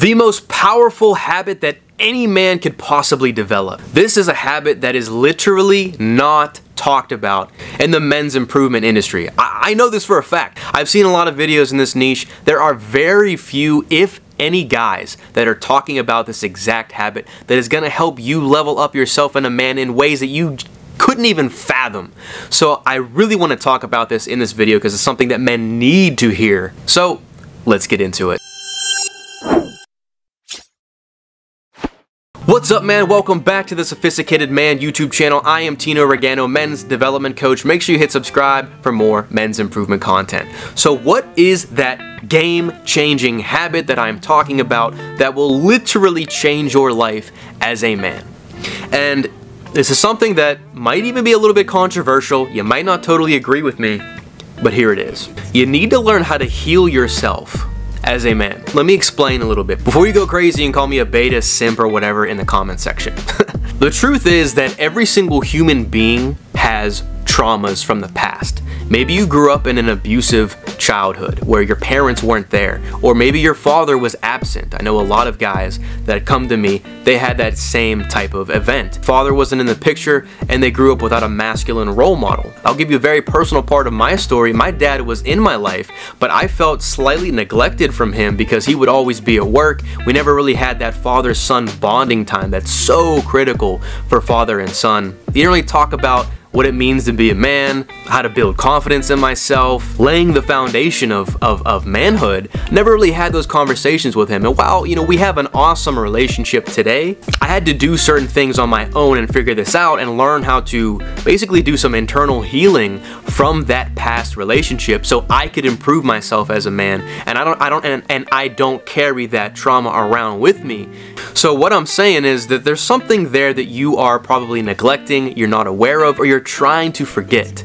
The most powerful habit that any man could possibly develop. This is a habit that is literally not talked about in the men's improvement industry. I know this for a fact. I've seen a lot of videos in this niche. There are very few, if any, guys that are talking about this exact habit that is going to help you level up yourself and a man in ways that you couldn't even fathom. So I really want to talk about this in this video because it's something that men need to hear. So let's get into it. What's up, man? Welcome back to the Sophisticated Man YouTube channel. I am Tino Regano, men's development coach. Make sure you hit subscribe for more men's improvement content. So what is that game-changing habit that I'm talking about that will literally change your life as a man? And this is something that might even be a little bit controversial. You might not totally agree with me, but here it is. You need to learn how to heal yourself as a man. Let me explain a little bit before you go crazy and call me a beta, simp, or whatever in the comment section. The truth is that every single human being has traumas from the past. Maybe you grew up in an abusive childhood where your parents weren't there, or maybe your father was absent. I know a lot of guys that come to me, they had that same type of event. Father wasn't in the picture and they grew up without a masculine role model. I'll give you a very personal part of my story. My dad was in my life, but I felt slightly neglected from him because he would always be at work. We never really had that father-son bonding time that's so critical for father and son. You didn't really talk about what it means to be a man, how to build confidence in myself, laying the foundation of manhood. Never really had those conversations with him. And while, you know, we have an awesome relationship today, I had to do certain things on my own and figure this out and learn how to basically do some internal healing from that past relationship so I could improve myself as a man. And I don't carry that trauma around with me. So what I'm saying is that there's something there that you are probably neglecting, you're not aware of, or you're trying to forget.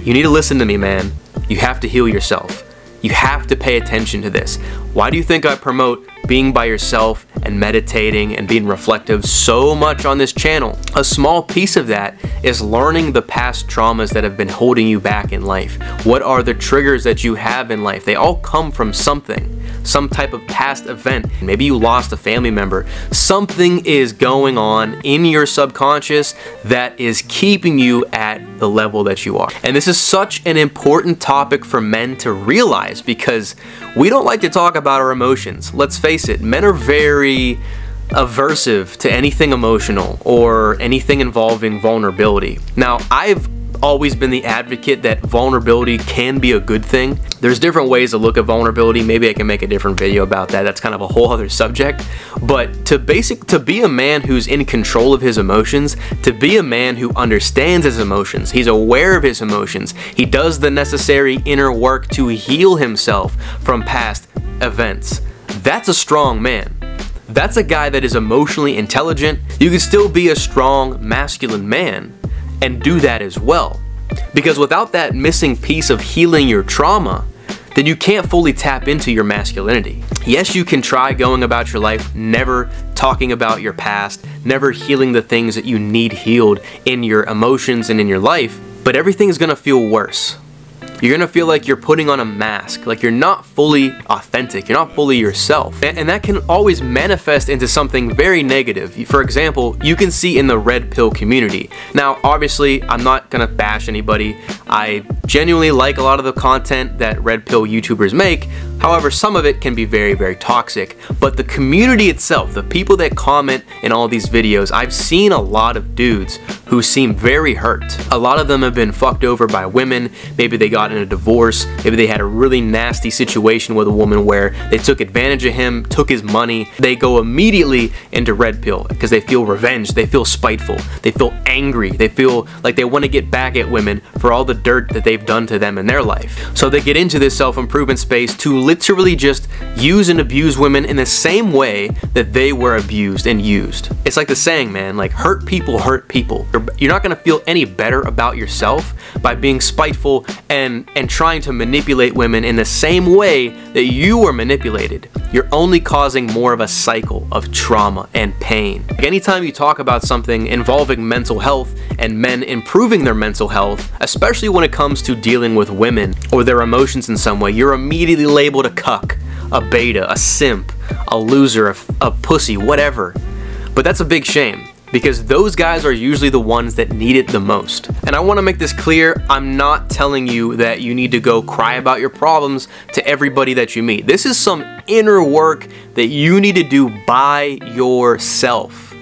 You need to listen to me, man. You have to heal yourself. You have to pay attention to this. Why do you think I promote being by yourself and meditating and being reflective so much on this channel? A small piece of that is learning the past traumas that have been holding you back in life. What are the triggers that you have in life? They all come from something, some type of past event. Maybe you lost a family member. Something is going on in your subconscious that is keeping you at the level that you are. And this is such an important topic for men to realize because we don't like to talk about our emotions. Let's face it, men are very aversive to anything emotional or anything involving vulnerability. Now, I've always been the advocate that vulnerability can be a good thing. There's different ways to look at vulnerability. Maybe I can make a different video about that. That's kind of a whole other subject. But to be a man who's in control of his emotions, to be a man who understands his emotions, he's aware of his emotions, he does the necessary inner work to heal himself from past events. That's a strong man. That's a guy that is emotionally intelligent. You can still be a strong, masculine man and do that as well. Because without that missing piece of healing your trauma, then you can't fully tap into your masculinity. Yes, you can try going about your life never talking about your past, never healing the things that you need healed in your emotions and in your life, but everything's gonna feel worse. You're gonna feel like you're putting on a mask, like you're not fully authentic, you're not fully yourself. And that can always manifest into something very negative. For example, you can see in the red pill community. Now, obviously, I'm not gonna bash anybody. I genuinely like a lot of the content that red pill YouTubers make. However, some of it can be very, very toxic. But the community itself, the people that comment in all these videos, I've seen a lot of dudes who seem very hurt. A lot of them have been fucked over by women. Maybe they got in a divorce. Maybe they had a really nasty situation with a woman where they took advantage of him, took his money. They go immediately into red pill because they feel revenge. They feel spiteful. They feel angry. They feel like they want to get back at women for all the dirt that they've done to them in their life. So they get into this self-improvement space to literally just use and abuse women in the same way that they were abused and used. It's like the saying, man, like hurt people hurt people. You're not gonna feel any better about yourself by being spiteful and trying to manipulate women in the same way that you were manipulated. You're only causing more of a cycle of trauma and pain. Like anytime you talk about something involving mental health and men improving their mental health, especially when it comes to dealing with women or their emotions in some way, you're immediately labeled a cuck, a beta, a simp, a loser, a pussy, whatever. But that's a big shame, because those guys are usually the ones that need it the most. And I want to make this clear, I'm not telling you that you need to go cry about your problems to everybody that you meet. This is some inner work that you need to do by yourself.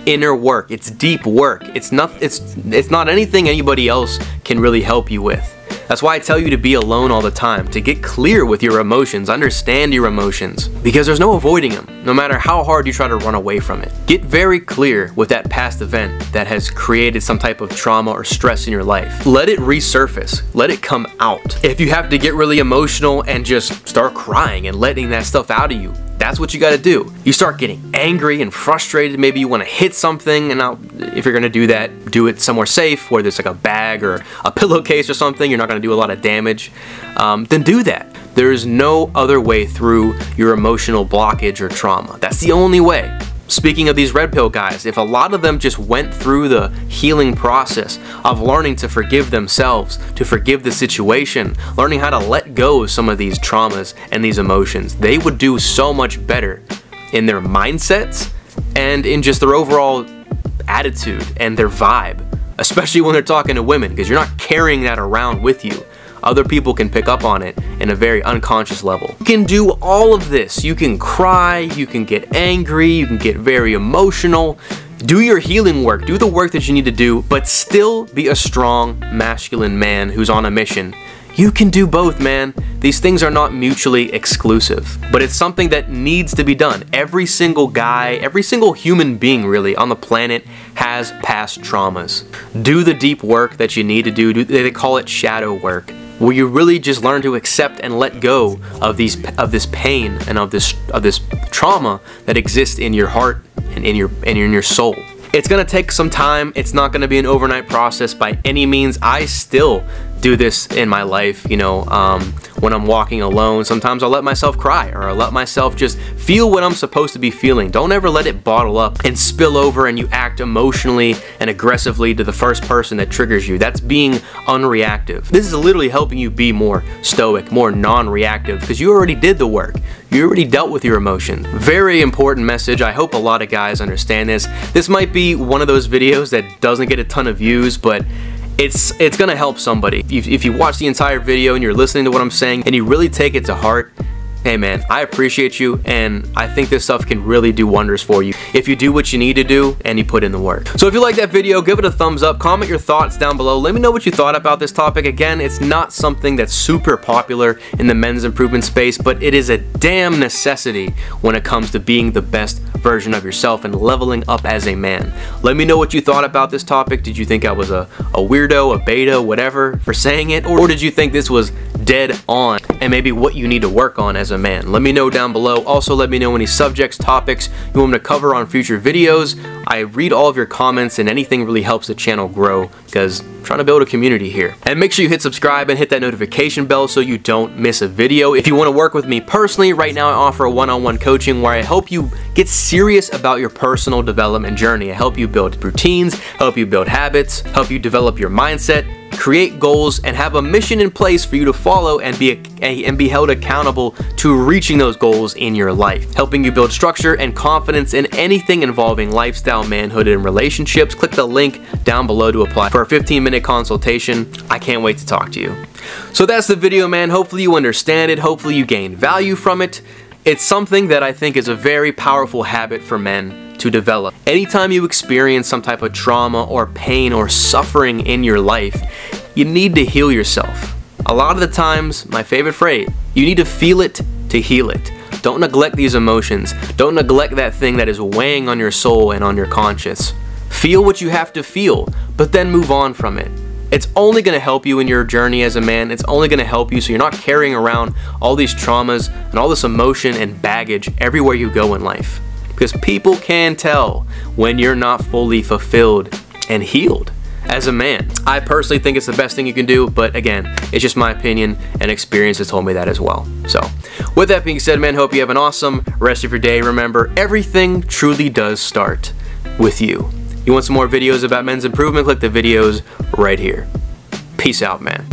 Inner work, it's deep work. It's not anything anybody else can really help you with. That's why I tell you to be alone all the time, to get clear with your emotions, understand your emotions, because there's no avoiding them, no matter how hard you try to run away from it. Get very clear with that past event that has created some type of trauma or stress in your life. Let it resurface, let it come out. If you have to get really emotional and just start crying and letting that stuff out of you, that's what you gotta do. You start getting angry and frustrated, maybe you wanna hit something, and now if you're gonna do that, do it somewhere safe, where there's like a bag or a pillowcase or something, you're not gonna do a lot of damage, then do that. There is no other way through your emotional blockage or trauma. That's the only way. Speaking of these red pill guys, if a lot of them just went through the healing process of learning to forgive themselves, to forgive the situation, learning how to let go of some of these traumas and these emotions, they would do so much better in their mindsets and in just their overall attitude and their vibe, especially when they're talking to women, because you're not carrying that around with you. Other people can pick up on it in a very unconscious level. You can do all of this. You can cry, you can get angry, you can get very emotional. Do your healing work, do the work that you need to do, but still be a strong, masculine man who's on a mission. You can do both, man. These things are not mutually exclusive, but it's something that needs to be done. Every single guy, every single human being really on the planet has past traumas. Do the deep work that you need to do. They call it shadow work, where you really just learn to accept and let go of this pain and of this trauma that exists in your heart and in your soul. It's gonna take some time. It's not gonna be an overnight process by any means. I still do this in my life, you know, when I'm walking alone. Sometimes I'll let myself cry, or I'll let myself just feel what I'm supposed to be feeling. Don't ever let it bottle up and spill over and you act emotionally and aggressively to the first person that triggers you. That's being unreactive. This is literally helping you be more stoic, more non-reactive, because you already did the work. You already dealt with your emotions. Very important message. I hope a lot of guys understand this. This might be one of those videos that doesn't get a ton of views, but it's gonna help somebody. If you watch the entire video and you're listening to what I'm saying and you really take it to heart, hey man, I appreciate you, and I think this stuff can really do wonders for you if you do what you need to do and you put in the work. So if you like that video, give it a thumbs up, comment your thoughts down below, let me know what you thought about this topic. Again, it's not something that's super popular in the men's improvement space, but it is a damn necessity when it comes to being the best version of yourself and leveling up as a man. Let me know what you thought about this topic. Did you think I was a weirdo, a beta, whatever for saying it, or did you think this was dead on and maybe what you need to work on as a man? Let me know down below. Also, let me know any subjects, topics you want me to cover on future videos. I read all of your comments, and anything really helps the channel grow, because I'm trying to build a community here. And make sure you hit subscribe and hit that notification bell so you don't miss a video. If you want to work with me personally, right now I offer a one-on-one coaching where I help you get serious about your personal development journey. I help you build routines, help you build habits, help you develop your mindset, create goals, and have a mission in place for you to follow and be held accountable to reaching those goals in your life. Helping you build structure and confidence in anything involving lifestyle, manhood, and relationships. Click the link down below to apply for a 15-minute consultation. I can't wait to talk to you. So that's the video, man. Hopefully you understand it. Hopefully you gain value from it. It's something that I think is a very powerful habit for men to develop. Anytime you experience some type of trauma or pain or suffering in your life, you need to heal yourself. A lot of the times, my favorite phrase, you need to feel it to heal it. Don't neglect these emotions. Don't neglect that thing that is weighing on your soul and on your conscience. Feel what you have to feel, but then move on from it. It's only going to help you in your journey as a man. It's only going to help you so you're not carrying around all these traumas and all this emotion and baggage everywhere you go in life. Because people can tell when you're not fully fulfilled and healed as a man. I personally think it's the best thing you can do, but again, it's just my opinion, and experience has told me that as well. So, with that being said, man, hope you have an awesome rest of your day. Remember, everything truly does start with you. You want some more videos about men's improvement? Click the videos right here. Peace out, man.